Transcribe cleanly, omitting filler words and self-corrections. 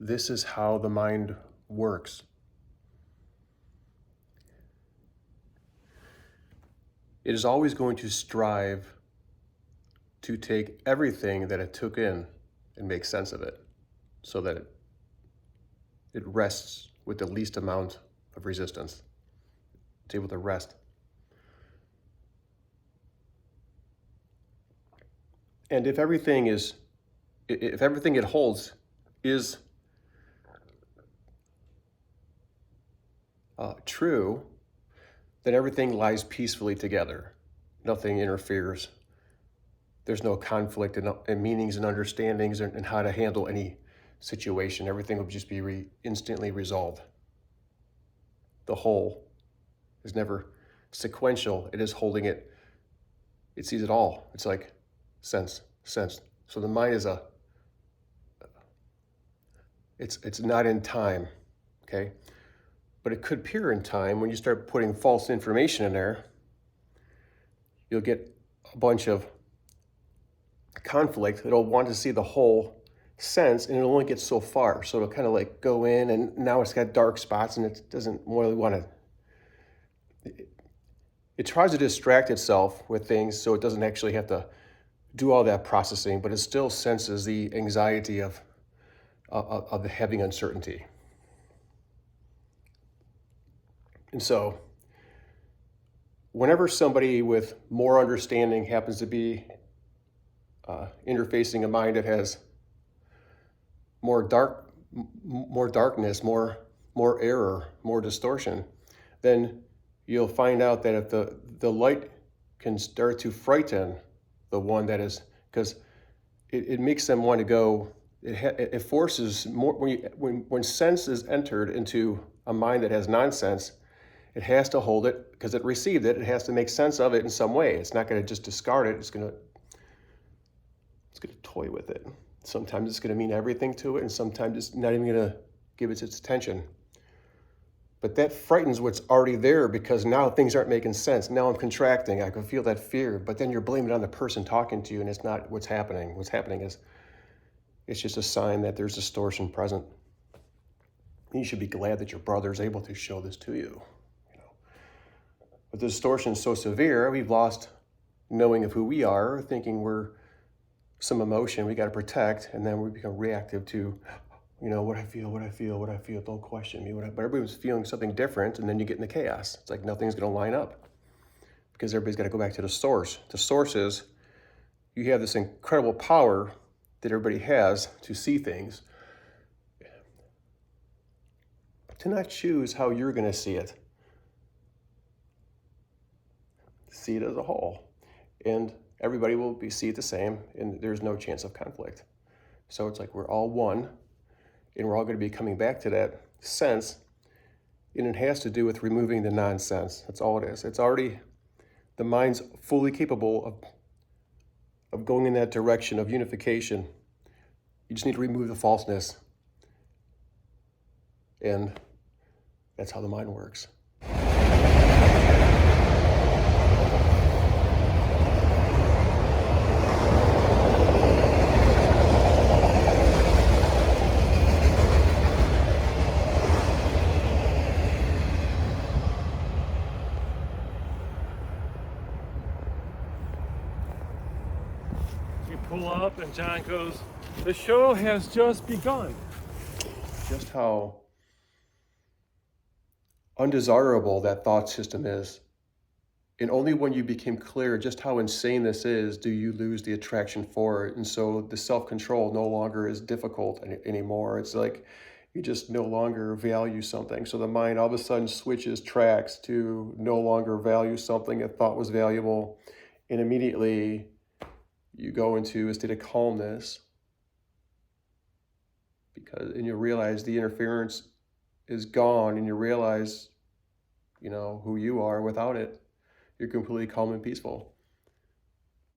This is how the mind works. It is always going to strive to take everything that it took in and make sense of it so that it rests with the least amount of resistance. It's able to rest. And if everything it holds is true, then everything lies peacefully together. Nothing interferes. There's no conflict in meanings and understandings and how to handle any situation. Everything will just be instantly resolved. The whole is never sequential. It is holding it. It sees it all. It's like sense. So the mind is it's not in time, okay? But it could appear in time. When you start putting false information in there, you'll get a bunch of conflict. It'll want to see the whole sense, and it'll only get so far. So it'll kind of like go in, and now it's got dark spots, and it doesn't really want to. It tries to distract itself with things so it doesn't actually have to do all that processing, but it still senses the anxiety of having uncertainty. And so whenever somebody with more understanding happens to be interfacing a mind that has more darkness, more error, more distortion, then you'll find out that if the light can start to frighten the one that is, because it makes them want to go. It forces more when sense is entered into a mind that has nonsense. It has to hold it because it received it. It has to make sense of it in some way. It's not going to just discard it. It's going to toy with it. Sometimes it's going to mean everything to it, and sometimes it's not even going to give it its attention. But that frightens what's already there, because now things aren't making sense. Now I'm contracting. I can feel that fear. But then you're blaming it on the person talking to you, and it's not what's happening. What's happening is it's just a sign that there's distortion present. You should be glad that your brother is able to show this to you. But the distortion is so severe, we've lost knowing of who we are, thinking we're some emotion we got to protect, and then we become reactive to, what I feel, don't question me. But everybody's feeling something different, and then you get into chaos. It's like nothing's going to line up because everybody's got to go back to the source. The source is you have this incredible power that everybody has to see things, to not choose how you're going to see it. See it as a whole, and everybody will see it the same, and there's no chance of conflict. So it's like we're all one, and we're all going to be coming back to that sense, and it has to do with removing the nonsense. That's all it is. It's already, the mind's fully capable of going in that direction of unification. You just need to remove the falseness, and that's how the mind works. Pull up and John goes, "The show has just begun." Just how undesirable that thought system is. And only when you became clear just how insane this is do you lose the attraction for it. And so the self-control no longer is difficult anymore. It's like you just no longer value something. So the mind all of a sudden switches tracks to no longer value something it thought was valuable. And immediately you go into a state of calmness, and you realize the interference is gone, and you realize, who you are without it. You're completely calm and peaceful.